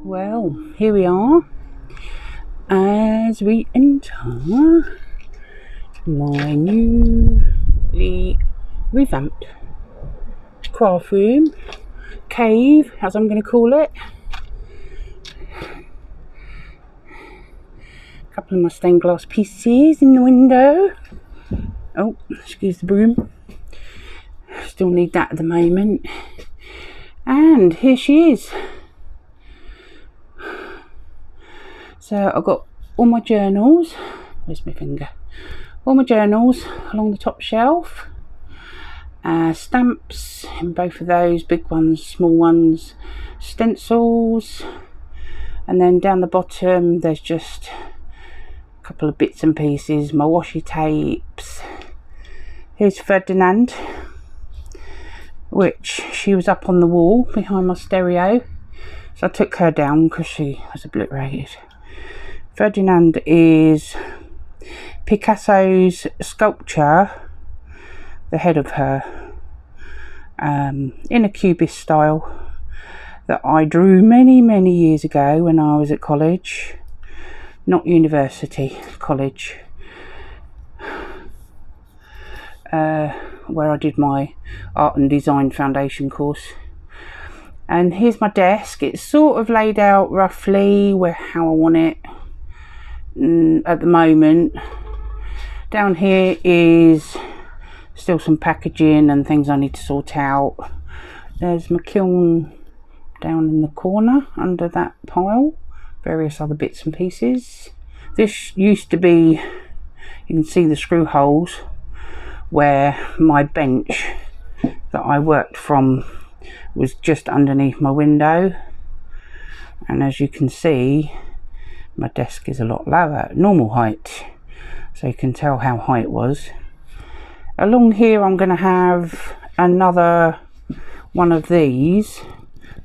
Well, here we are as we enter my newly revamped craft room, cave, as I'm going to call it. A couple of my stained glass pieces in the window. Oh, excuse the broom. Still need that at the moment. And here she is. So I've got all my journals. Where's my finger? All my journals along the top shelf. Stamps in both of those, big ones, small ones. Stencils. And then down the bottom there's just a couple of bits and pieces. My washi tapes. Here's Ferdinand, which she was up on the wall behind my stereo. So I took her down because she was obliterated. Ferdinand is Picasso's sculpture, the head of her, in a cubist style that I drew many years ago when I was at college, not university, college, where I did my art and design foundation course. And here's my desk. It's sort of laid out roughly how I want it at the moment. Down here is still some packaging and things I need to sort out. There's my kiln down in the corner under that pile, various other bits and pieces. This used to be, you can see the screw holes where my bench that I worked from was just underneath my window, and as you can see my desk is a lot lower, normal height, so you can tell how high it was. Along here I'm going to have another one of these.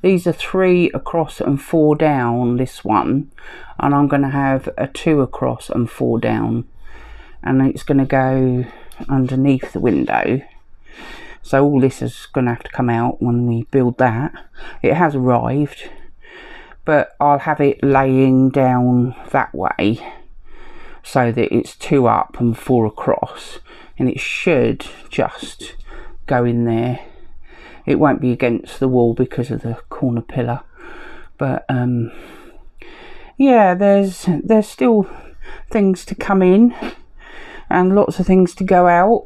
These are 3 across and 4 down, this one, and I'm going to have a 2 across and 4 down, and it's going to go underneath the window. So all this is going to have to come out when we build that. It has arrived, but I'll have it laying down that way so that it's 2 up and 4 across, and it should just go in there. It won't be against the wall because of the corner pillar, but yeah, there's still things to come in and lots of things to go out.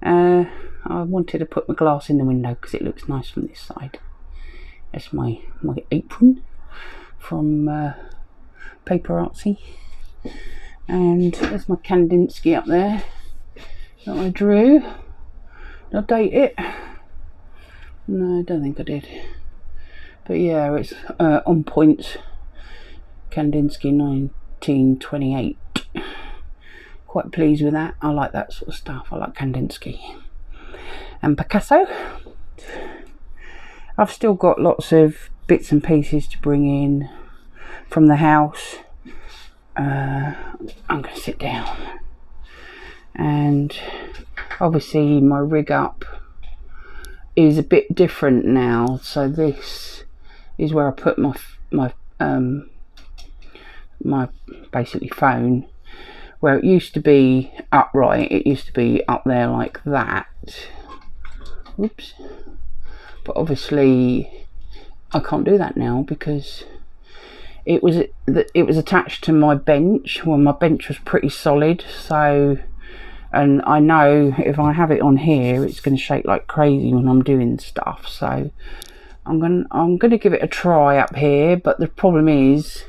I wanted to put my glass in the window because it looks nice from this side. That's my apron from Paper Artsy, and there's my Kandinsky up there that I drew. Did I date it? No, I don't think I did, but yeah, it's on point, Kandinsky 1928. Quite pleased with that. I like that sort of stuff. I like Kandinsky and Picasso. I've still got lots of bits and pieces to bring in from the house. I'm going to sit down, and obviously my rig up is a bit different now. So this is where I put my basically phone. Where it used to be upright, it used to be up there like that. Whoops. But obviously I can't do that now because it was attached to my bench. Well, my bench was pretty solid, so, and I know if I have it on here it's going to shake like crazy when I'm doing stuff. So I'm going to give it a try up here, but the problem is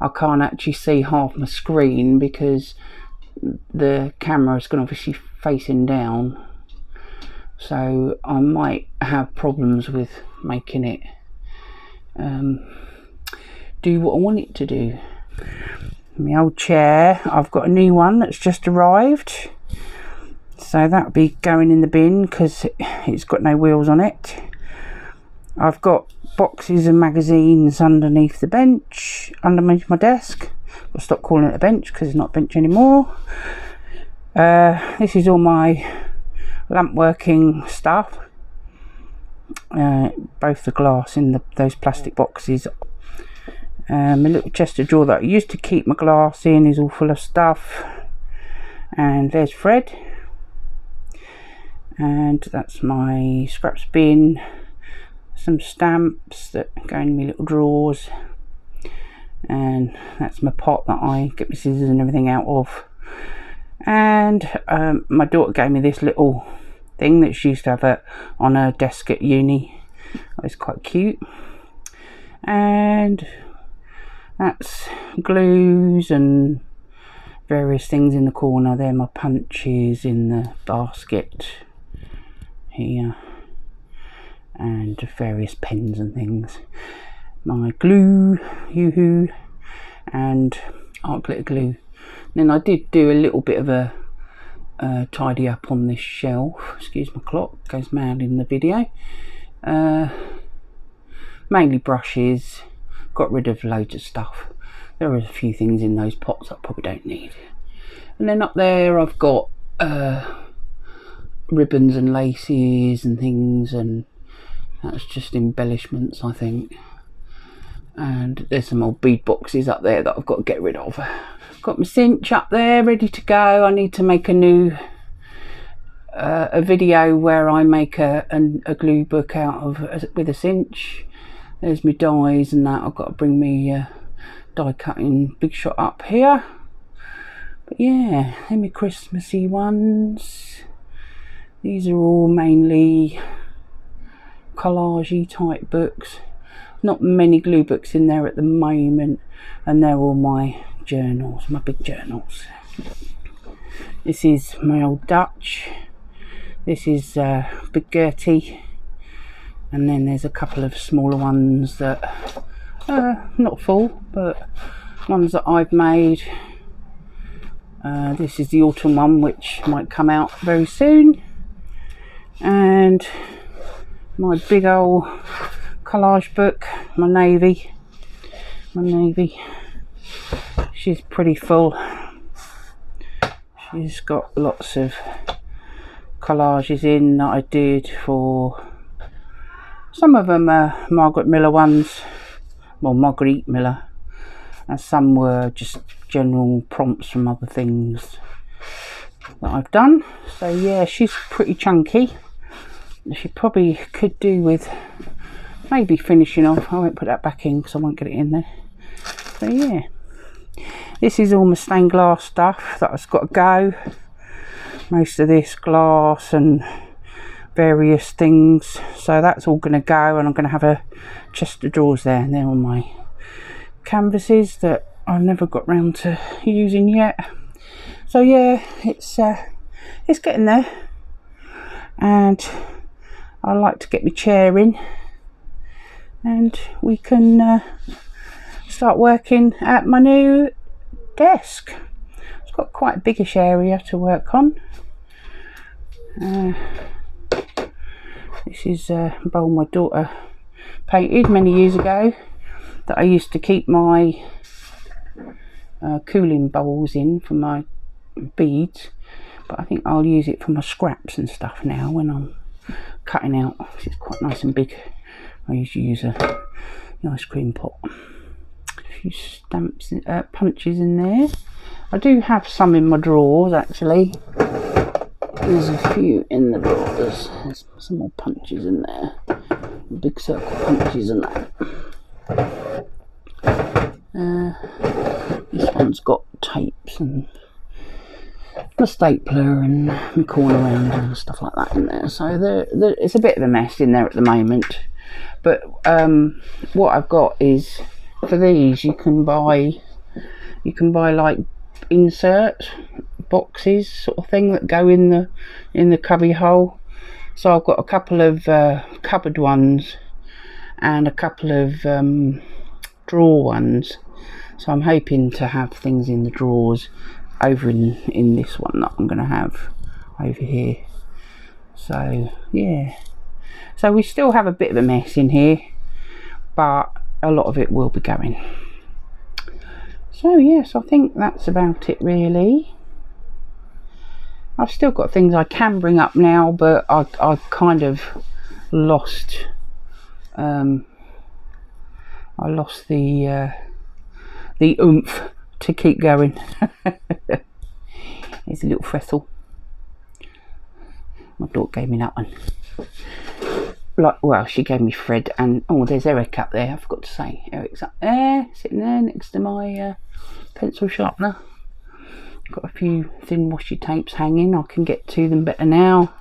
I can't actually see half my screen because the camera is going to obviously facing down, so I might have problems with making it do what I want it to do. My old chair, I've got a new one that's just arrived, so that'll be going in the bin because it's got no wheels on it. I've got boxes and magazines underneath the bench, underneath my desk. I'll stop calling it a bench because it's not a bench anymore. This is all my lamp working stuff. both the glass in those plastic boxes. My little chest of drawer that I used to keep my glass in is all full of stuff. And there's Fred. And that's my scraps bin. Some stamps that go in my little drawers. And that's my pot that I get my scissors and everything out of. And my daughter gave me this little thing that she used to have on her desk at uni. It's quite cute. And that's glues and various things in the corner. They're my punches in the basket here, and various pens and things. My glue, yoo-hoo, and art glitter glue. Then I did do a little bit of a tidy up on this shelf. Excuse my clock, goes mad in the video. Mainly brushes. Got rid of loads of stuff. There are a few things in those pots I probably don't need. And then up there I've got ribbons and laces and things, and that's just embellishments, I think. And there's some old bead boxes up there that I've got to get rid of. Got my cinch up there ready to go. I need to make a new a video where I make a glue book out of with a cinch. There's my dies and that. I've got to bring me die cutting big shot up here. But yeah, they're my Christmassy ones. These are all mainly collagey type books. Not many glue books in there at the moment, and they're all my journals, my big journals. This is my old Dutch. This is Big Gertie, and then there's a couple of smaller ones that not full, but ones that I've made. This is the autumn one, which might come out very soon, and my big old collage book, my navy. She's pretty full. She's got lots of collages in that I did for, some of them are Margaret Miller ones, well, Marguerite Miller, and some were just general prompts from other things that I've done. So yeah, she's pretty chunky. She probably could do with maybe finishing off. I won't put that back in because I won't get it in there. So yeah, this is all my stained glass stuff that I've got to go. Most of this glass and various things, so that's all going to go, and I'm going to have a chest of drawers there, and they're all my canvases that I've never got round to using yet. So yeah, it's getting there, and I like to get my chair in, and we can start working at my new desk. It's got quite a biggish area to work on. This is a bowl my daughter painted many years ago that I used to keep my cooling bowls in for my beads, but I think I'll use it for my scraps and stuff now when I'm cutting out. It's quite nice and big. I usually use the ice cream pot. A few stamps, punches in there. I do have some in my drawers actually. There's a few in the drawers. There's some more punches in there. Big circle punches and that. This one's got tapes and my stapler and my corner round and stuff like that in there. So it's a bit of a mess in there at the moment. But what I've got is, for these you can buy like insert boxes sort of thing that go in the cubby hole. So I've got a couple of cupboard ones and a couple of drawer ones, so I'm hoping to have things in the drawers over in this one that I'm going to have over here. So yeah, so we still have a bit of a mess in here, but a lot of it will be going. So yes, I think that's about it really. I've still got things I can bring up now, but I've kind of lost I lost the oomph to keep going. Here's a little trestle. My daughter gave me that one. Like, well, she gave me thread, and oh, there's Eric up there. I forgot to say, Eric's up there, sitting there next to my pencil sharpener. Got a few thin washi tapes hanging. I can get to them better now.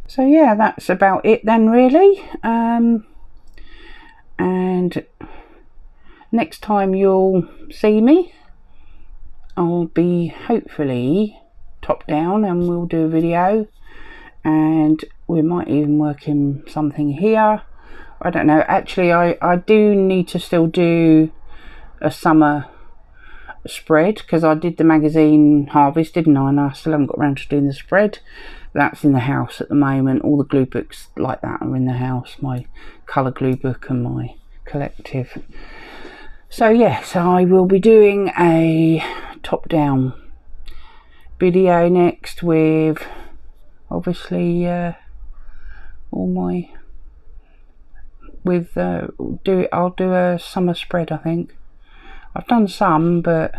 So yeah, that's about it then, really. And next time you'll see me, I'll be hopefully top down, and we'll do a video, and we might even work in something here. I don't know. Actually, I do need to still do a summer spread, because I did the magazine harvest, didn't I? And I still haven't got around to doing the spread. That's in the house at the moment. All the glue books like that are in the house. My colour glue book and my collective. So yes, I will be doing a top down video next with obviously all my I'll do a summer spread. I think I've done some, but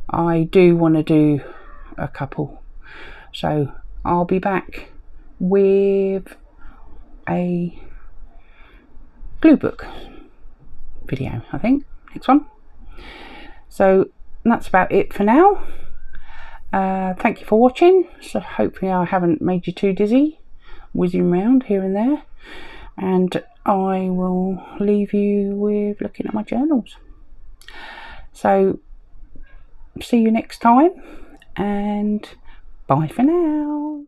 I do want to do a couple, so I'll be back with a glue book video, I think, next one. So that's about it for now. Thank you for watching. So hopefully I haven't made you too dizzy whizzing around here and there, and I will leave you with looking at my journals. So see you next time, and bye for now.